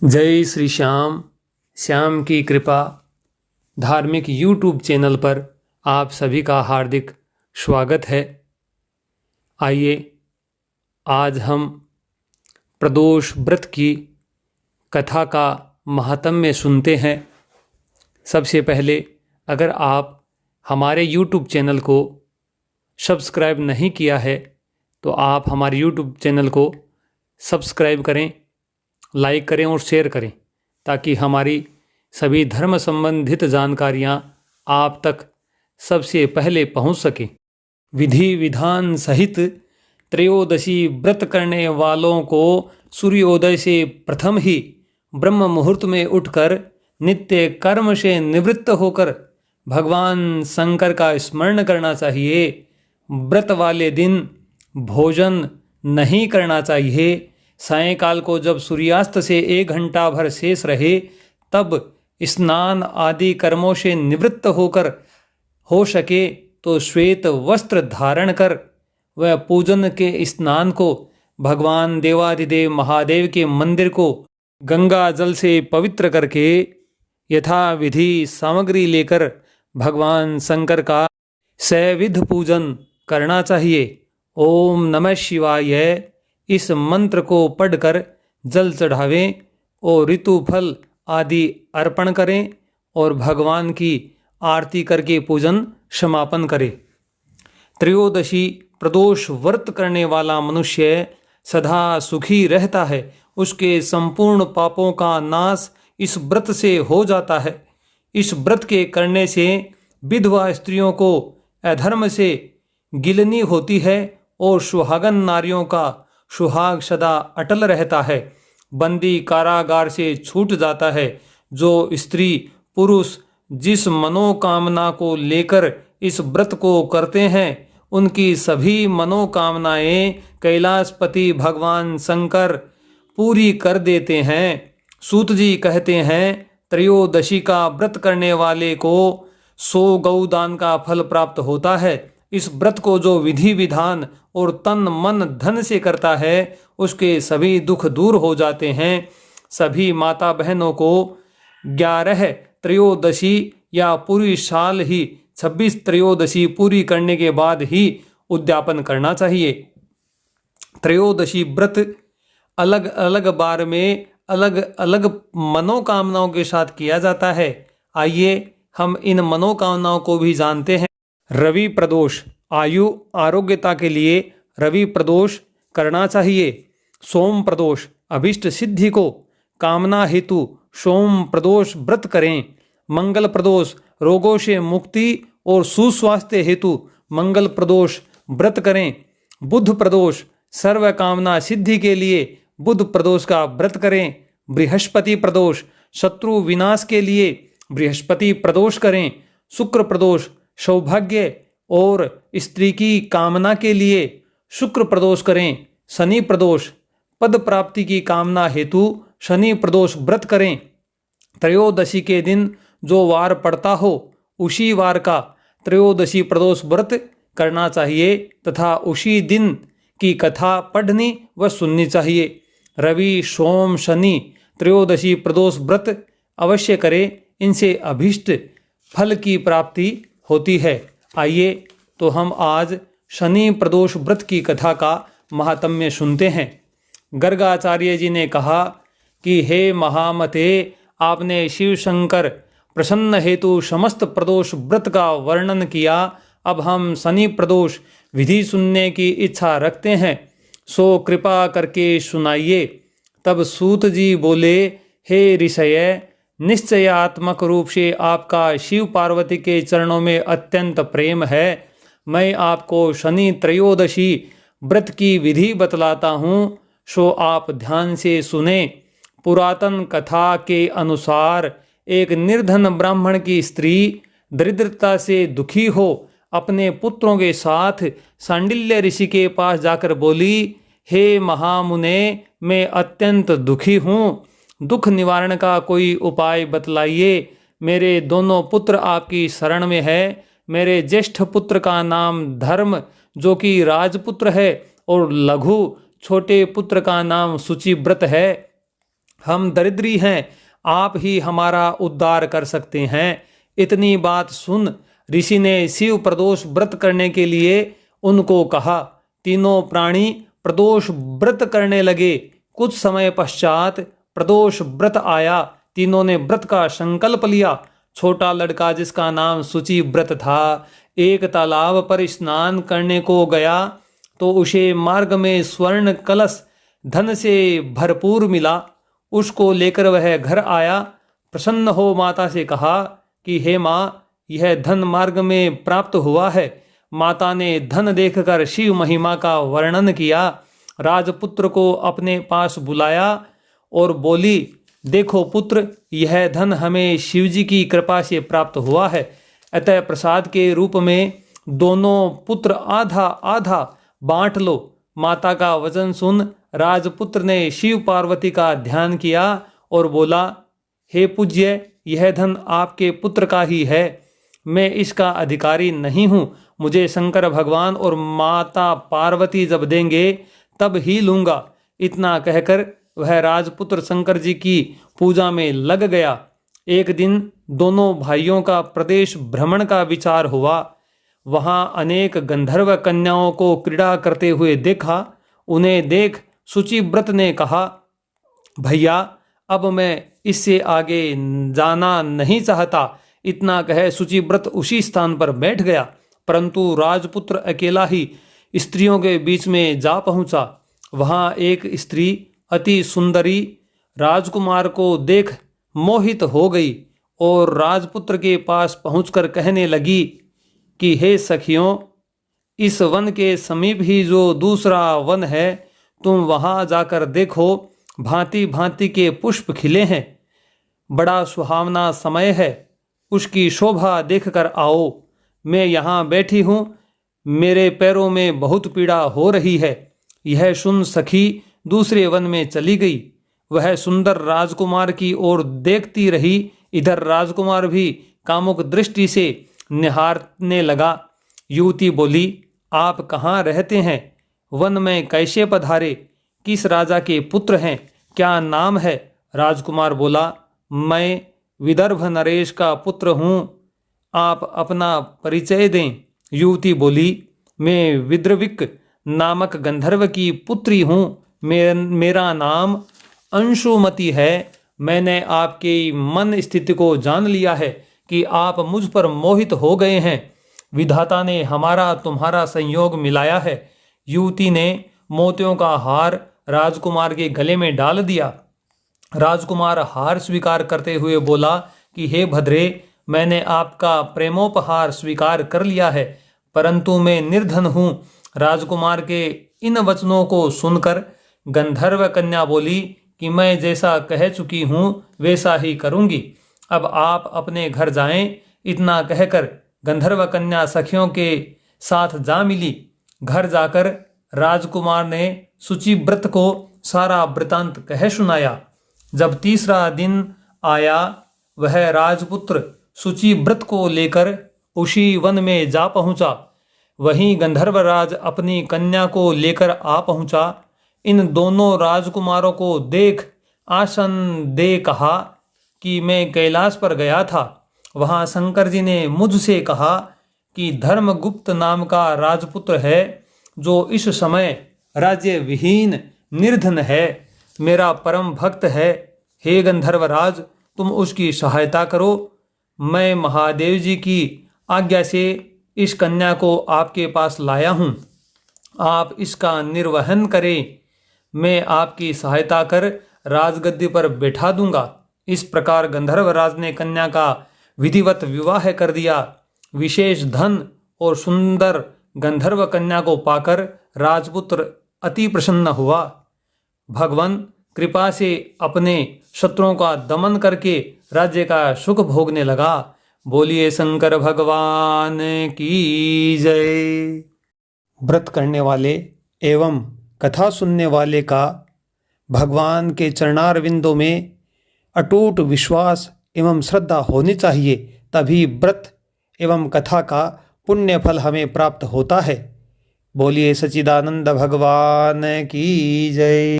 जय श्री श्याम। श्याम की कृपा धार्मिक यूट्यूब चैनल पर आप सभी का हार्दिक स्वागत है। आइए आज हम प्रदोष व्रत की कथा का महात्म्य सुनते हैं। सबसे पहले अगर आप हमारे यूट्यूब चैनल को सब्सक्राइब नहीं किया है तो आप हमारे यूट्यूब चैनल को सब्सक्राइब करें, लाइक करें और शेयर करें ताकि हमारी सभी धर्म संबंधित जानकारियां आप तक सबसे पहले पहुंच सकें। विधि विधान सहित त्रयोदशी व्रत करने वालों को सूर्योदय से प्रथम ही ब्रह्म मुहूर्त में उठकर नित्य कर्म से निवृत्त होकर भगवान शंकर का स्मरण करना चाहिए। व्रत वाले दिन भोजन नहीं करना चाहिए। सायंकाल को जब सूर्यास्त से 1 घंटा भर शेष रहे तब स्नान आदि कर्मों से निवृत्त होकर हो सके तो श्वेत वस्त्र धारण कर वह पूजन के स्नान को भगवान देवाधिदेव महादेव के मंदिर को गंगा जल से पवित्र करके यथाविधि सामग्री लेकर भगवान शंकर का सविध पूजन करना चाहिए। ओम नमः शिवाय इस मंत्र को पढ़कर जल चढ़ावें और ऋतु फल आदि अर्पण करें और भगवान की आरती करके पूजन समापन करें। त्रयोदशी प्रदोष व्रत करने वाला मनुष्य सदा सुखी रहता है। उसके संपूर्ण पापों का नाश इस व्रत से हो जाता है। इस व्रत के करने से विधवा स्त्रियों को अधर्म से गिलनी होती है और सुहागन नारियों का सुहाग सदा अटल रहता है। बंदी कारागार से छूट जाता है। जो स्त्री पुरुष जिस मनोकामना को लेकर इस व्रत को करते हैं उनकी सभी मनोकामनाएं कैलाशपति भगवान शंकर पूरी कर देते हैं। सूत जी कहते हैं त्रयोदशी का व्रत करने वाले को 100 गौदान का फल प्राप्त होता है। इस व्रत को जो विधि विधान और तन मन धन से करता है उसके सभी दुख दूर हो जाते हैं। सभी माता बहनों को 11 त्रयोदशी या पूरी साल ही 26 त्रयोदशी पूरी करने के बाद ही उद्यापन करना चाहिए। त्रयोदशी व्रत अलग अलग बार में अलग अलग मनोकामनाओं के साथ किया जाता है। आइए हम इन मनोकामनाओं को भी जानते हैं। रवि प्रदोष आयु आरोग्यता के लिए रवि प्रदोष करना चाहिए। सोम प्रदोष अभिष्ट सिद्धि को कामना हेतु सोम प्रदोष व्रत करें। मंगल प्रदोष रोगों से मुक्ति और सुस्वास्थ्य हेतु मंगल प्रदोष व्रत करें। बुध प्रदोष सर्व कामना सिद्धि के लिए बुध प्रदोष का व्रत करें। बृहस्पति प्रदोष शत्रु विनाश के लिए बृहस्पति प्रदोष करें। शुक्र प्रदोष सौभाग्य और स्त्री की कामना के लिए शुक्र प्रदोष करें। शनि प्रदोष पद प्राप्ति की कामना हेतु शनि प्रदोष व्रत करें। त्रयोदशी के दिन जो वार पड़ता हो उसी वार का त्रयोदशी प्रदोष व्रत करना चाहिए तथा उसी दिन की कथा पढ़नी व सुननी चाहिए। रवि सोम शनि त्रयोदशी प्रदोष व्रत अवश्य करें। इनसे अभीष्ट फल की प्राप्ति होती है। आइए तो हम आज शनि प्रदोष व्रत की कथा का महात्म्य सुनते हैं। गर्गाचार्य जी ने कहा कि हे महामते, आपने शिव शंकर प्रसन्न हेतु समस्त प्रदोष व्रत का वर्णन किया। अब हम शनि प्रदोष विधि सुनने की इच्छा रखते हैं, सो कृपा करके सुनाइए। तब सूत जी बोले, हे ऋषय, निश्चयात्मक रूप से आपका शिव पार्वती के चरणों में अत्यंत प्रेम है। मैं आपको शनि त्रयोदशी व्रत की विधि बतलाता हूँ, सो आप ध्यान से सुने। पुरातन कथा के अनुसार एक निर्धन ब्राह्मण की स्त्री दरिद्रता से दुखी हो अपने पुत्रों के साथ सांडिल्य ऋषि के पास जाकर बोली, हे महामुने, मैं अत्यंत दुखी हूँ, दुख निवारण का कोई उपाय बतलाइए। मेरे दोनों पुत्र आपकी शरण में है। मेरे ज्येष्ठ पुत्र का नाम धर्म जो कि राजपुत्र है और लघु छोटे पुत्र का नाम शुचिव्रत है। हम दरिद्री हैं, आप ही हमारा उद्धार कर सकते हैं। इतनी बात सुन ऋषि ने शिव प्रदोष व्रत करने के लिए उनको कहा। तीनों प्राणी प्रदोष व्रत करने लगे। कुछ समय पश्चात प्रदोष व्रत आया। तीनों ने व्रत का संकल्प लिया। छोटा लड़का, जिसका नाम शुचि व्रत था, एक तालाब पर स्नान करने को गया तो उसे मार्ग में स्वर्ण कलश धन से भरपूर मिला। उसको लेकर वह घर आया। प्रसन्न हो माता से कहा कि हे माँ, यह धन मार्ग में प्राप्त हुआ है। माता ने धन देखकर शिव महिमा का वर्णन किया। राजपुत्र को अपने पास बुलाया और बोली, देखो पुत्र, यह धन हमें शिवजी की कृपा से प्राप्त हुआ है। अतः प्रसाद के रूप में दोनों पुत्र आधा आधा बांट लो। माता का वचन सुन राजपुत्र ने शिव पार्वती का ध्यान किया और बोला, हे पूज्य, यह धन आपके पुत्र का ही है, मैं इसका अधिकारी नहीं हूँ। मुझे शंकर भगवान और माता पार्वती जब देंगे तब ही लूँगा। इतना कहकर वह राजपुत्र शंकर जी की पूजा में लग गया। एक दिन दोनों भाइयों का प्रदेश भ्रमण का विचार हुआ। वहाँ अनेक गंधर्व कन्याओं को क्रीड़ा करते हुए देखा। उन्हें देख शुचिव्रत ने कहा, भैया, अब मैं इससे आगे जाना नहीं चाहता। इतना कह शुचिव्रत उसी स्थान पर बैठ गया। परंतु राजपुत्र अकेला ही स्त्रियों के बीच में जा पहुंचा। वहाँ एक स्त्री अति सुंदरी राजकुमार को देख मोहित हो गई और राजपुत्र के पास पहुंचकर कहने लगी कि हे सखियों, इस वन के समीप ही जो दूसरा वन है, तुम वहाँ जाकर देखो। भांति भांति के पुष्प खिले हैं, बड़ा सुहावना समय है, उसकी शोभा देखकर आओ। मैं यहाँ बैठी हूँ, मेरे पैरों में बहुत पीड़ा हो रही है। यह सुन सखी दूसरे वन में चली गई। वह सुंदर राजकुमार की ओर देखती रही। इधर राजकुमार भी कामुक दृष्टि से निहारने लगा। युवती बोली, आप कहाँ रहते हैं? वन में कैसे पधारे? किस राजा के पुत्र हैं? क्या नाम है? राजकुमार बोला, मैं विदर्भ नरेश का पुत्र हूँ, आप अपना परिचय दें। युवती बोली, मैं विद्रविक नामक गंधर्व की पुत्री हूँ, मेरा नाम अंशुमति है। मैंने आपके मन स्थिति को जान लिया है कि आप मुझ पर मोहित हो गए हैं। विधाता ने हमारा तुम्हारा संयोग मिलाया है। युवती ने मोतियों का हार राजकुमार के गले में डाल दिया। राजकुमार हार स्वीकार करते हुए बोला कि हे भद्रे, मैंने आपका प्रेमोपहार स्वीकार कर लिया है, परंतु मैं निर्धन हूँ। राजकुमार के इन वचनों को सुनकर गंधर्व कन्या बोली कि मैं जैसा कह चुकी हूँ वैसा ही करूँगी। अब आप अपने घर जाएं। इतना कहकर गंधर्व कन्या सखियों के साथ जा मिली। घर जाकर राजकुमार ने शुचिव्रत को सारा वृतांत कह सुनाया। जब तीसरा दिन आया, वह राजपुत्र शुचिव्रत को लेकर उसी वन में जा पहुंचा। वहीं गंधर्वराज अपनी कन्या को लेकर आ पहुंचा। इन दोनों राजकुमारों को देख आसन दे कहा कि मैं कैलाश पर गया था। वहां शंकर जी ने मुझसे कहा कि धर्मगुप्त नाम का राजपुत्र है, जो इस समय राज्य विहीन निर्धन है, मेरा परम भक्त है। हे गंधर्वराज, तुम उसकी सहायता करो। मैं महादेव जी की आज्ञा से इस कन्या को आपके पास लाया हूँ। आप इसका निर्वहन करें। मैं आपकी सहायता कर राजगद्दी पर बैठा दूंगा। इस प्रकार गंधर्वराज ने कन्या का विधिवत विवाह कर दिया। विशेष धन और सुंदर गंधर्व कन्या को पाकर राजपुत्र अति प्रसन्न हुआ। भगवान कृपा से अपने शत्रुओं का दमन करके राज्य का सुख भोगने लगा। बोलिए शंकर भगवान की जय। व्रत करने वाले एवं कथा सुनने वाले का भगवान के चरणारविंदों में अटूट विश्वास एवं श्रद्धा होनी चाहिए, तभी व्रत एवं कथा का पुण्य फल हमें प्राप्त होता है। बोलिए सच्चिदानंद भगवान की जय।